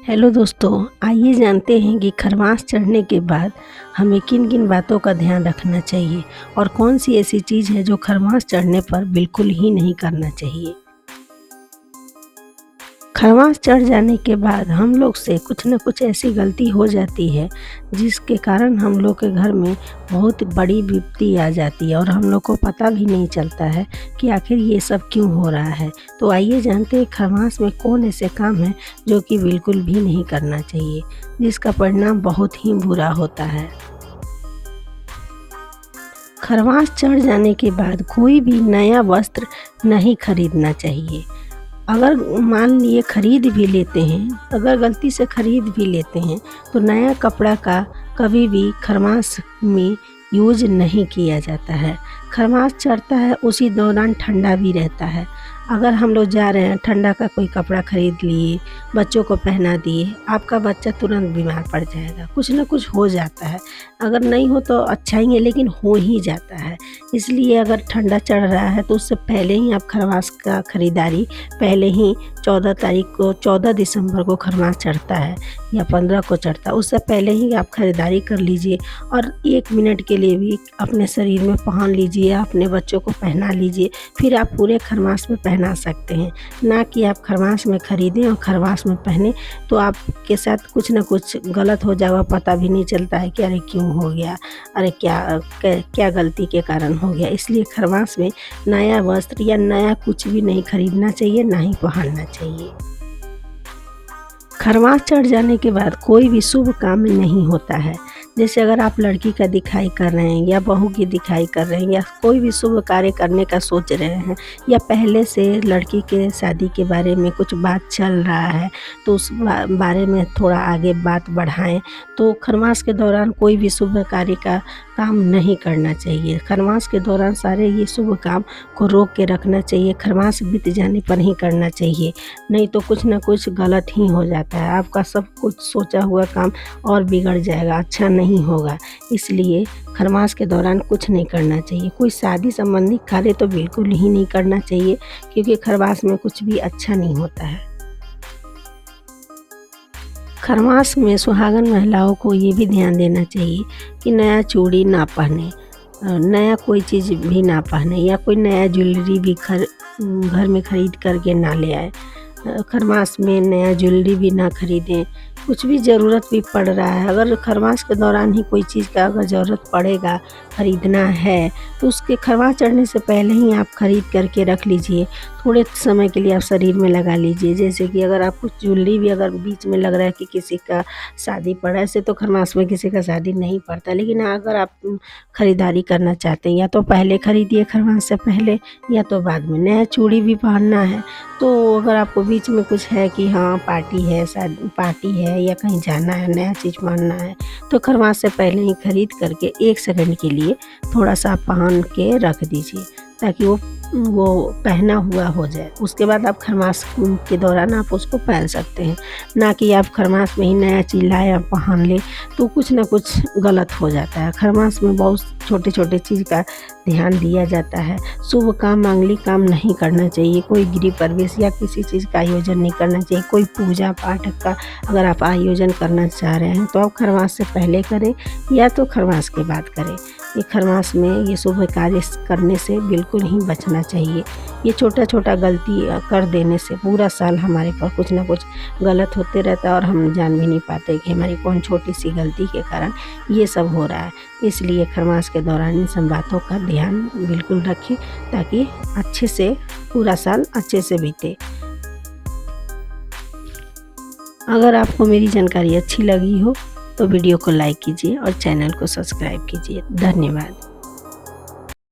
Hello दोस्तों, आइए जानते हैं कि खरमास चढ़ने के बाद हमें किन किन बातों का ध्यान रखना चाहिए और कौन सी ऐसी चीज़ है जो खरमास चढ़ने पर बिल्कुल ही नहीं करना चाहिए। खरमास चढ़ जाने के बाद हम लोग से कुछ न कुछ ऐसी गलती हो जाती है जिसके कारण हम लोग के घर में बहुत बड़ी विपत्ति आ जाती है और हम लोग को पता भी नहीं चलता है कि आखिर ये सब क्यों हो रहा है। तो आइए जानते हैं खरमास में कौन ऐसे काम है जो कि बिल्कुल भी नहीं करना चाहिए, जिसका परिणाम बहुत ही बुरा होता है। खरमास चढ़ जाने के बाद कोई भी नया वस्त्र नहीं खरीदना चाहिए। अगर मान लिए खरीद भी लेते हैं, अगर गलती से खरीद भी लेते हैं तो नया कपड़ा का कभी भी खरमास में यूज नहीं किया जाता है। खरमास चढ़ता है उसी दौरान ठंडा भी रहता है। अगर हम लोग जा रहे हैं, ठंडा का कोई कपड़ा खरीद लिए, बच्चों को पहना दिए, आपका बच्चा तुरंत बीमार पड़ जाएगा। कुछ ना कुछ हो जाता है, अगर नहीं हो तो अच्छा ही है, लेकिन हो ही जाता है। इसलिए अगर ठंडा चढ़ रहा है तो उससे पहले ही आप खरमास का खरीदारी पहले ही 14 दिसंबर को खरमास चढ़ता है या 15 को चढ़ता है, उससे पहले ही आप खरीदारी कर लीजिए और 1 मिनट के लिए भी अपने शरीर में पहन लीजिए, अपने बच्चों को पहना लीजिए, फिर आप पूरे खरमास में पहना सकते हैं। ना कि आप खरमास में खरीदें और खरमास में पहने तो आपके साथ कुछ ना कुछ गलत हो जाएगा, पता भी नहीं चलता है कि अरे क्यों हो गया, अरे क्या गलती के कारण हो गया। इसलिए खरमास में नया वस्त्र या नया कुछ भी नहीं खरीदना चाहिए, ना ही पहनना चाहिए। खरमास चढ़ जाने के बाद कोई भी शुभ काम नहीं होता है। जैसे अगर आप लड़की का दिखाई कर रहे हैं या बहू की दिखाई कर रहे हैं या कोई भी शुभ कार्य करने का सोच रहे हैं या पहले से लड़की के शादी के बारे में कुछ बात चल रहा है तो उस बारे में थोड़ा आगे बात बढ़ाएं। तो खरमास के दौरान कोई भी शुभ कार्य का काम नहीं करना चाहिए। खरमास के दौरान सारे ये शुभ काम को रोक के रखना चाहिए। खरमास बीत जाने पर ही करना चाहिए, नहीं तो कुछ ना कुछ गलत ही हो जाता है। आपका सब कुछ सोचा हुआ काम और बिगड़ जाएगा, अच्छा नहीं होगा। इसलिए खरमास के दौरान कुछ नहीं करना चाहिए। कोई शादी संबंधी कार्य तो बिल्कुल ही नहीं करना चाहिए, क्योंकि खरमास में कुछ भी अच्छा नहीं होता है। खरमास में सुहागन महिलाओं को ये भी ध्यान देना चाहिए कि नया चूड़ी ना पहने, नया कोई चीज़ भी ना पहने या कोई नया ज्वेलरी भी घर में खरीद करके ना ले आए। खरमास में नया ज्वेलरी भी ना खरीदें। कुछ भी ज़रूरत भी पड़ रहा है, अगर खरमास के दौरान ही कोई चीज़ का अगर ज़रूरत पड़ेगा, ख़रीदना है, तो उसके खरमास चढ़ने से पहले ही आप ख़रीद करके रख लीजिए। थोड़े समय के लिए आप शरीर में लगा लीजिए। जैसे कि अगर आप कुछ ज्वेलरी भी अगर बीच में लग रहा है कि किसी का शादी पड़ा, ऐसे तो खरमास में किसी का शादी नहीं पड़ता, लेकिन अगर आप ख़रीदारी करना चाहते हैं या तो पहले ख़रीदिए खरमास से पहले या तो बाद में। नया चूड़ी भी पहनना है तो अगर आपको बीच में कुछ है कि हाँ पार्टी है या कहीं जाना है, नया चीज़ पहनना है, तो खरमास से पहले ही खरीद करके 1 सेकंड के लिए थोड़ा सा पहन के रख दीजिए, ताकि वो पहना हुआ हो जाए। उसके बाद आप खरमास के दौरान आप उसको पहन सकते हैं। ना कि आप खरमास में ही नया चीज़ लाए और पहन ले, तो कुछ ना कुछ गलत हो जाता है। खरमास में बहुत छोटे छोटे चीज़ का ध्यान दिया जाता है। शुभ काम, मांगलिक काम नहीं करना चाहिए। कोई गृह प्रवेश या किसी चीज़ का आयोजन नहीं करना चाहिए। कोई पूजा पाठ का अगर आप आयोजन करना चाह रहे हैं तो आप खरमास से पहले करें या तो खरमास के बाद करें। ये खरमास में ये शुभ कार्य करने से बिल्कुल ही बचना चाहिए। ये छोटा छोटा गलती कर देने से पूरा साल हमारे पर कुछ ना कुछ गलत होते रहता है और हम जान भी नहीं पाते कि हमारी कौन छोटी सी गलती के कारण ये सब हो रहा है। इसलिए खरमास के दौरान इन सब बातों का ध्यान बिल्कुल रखें, ताकि अच्छे से पूरा साल अच्छे से बीते। अगर आपको मेरी जानकारी अच्छी लगी हो तो वीडियो को लाइक कीजिए और चैनल को सब्सक्राइब कीजिए। धन्यवाद।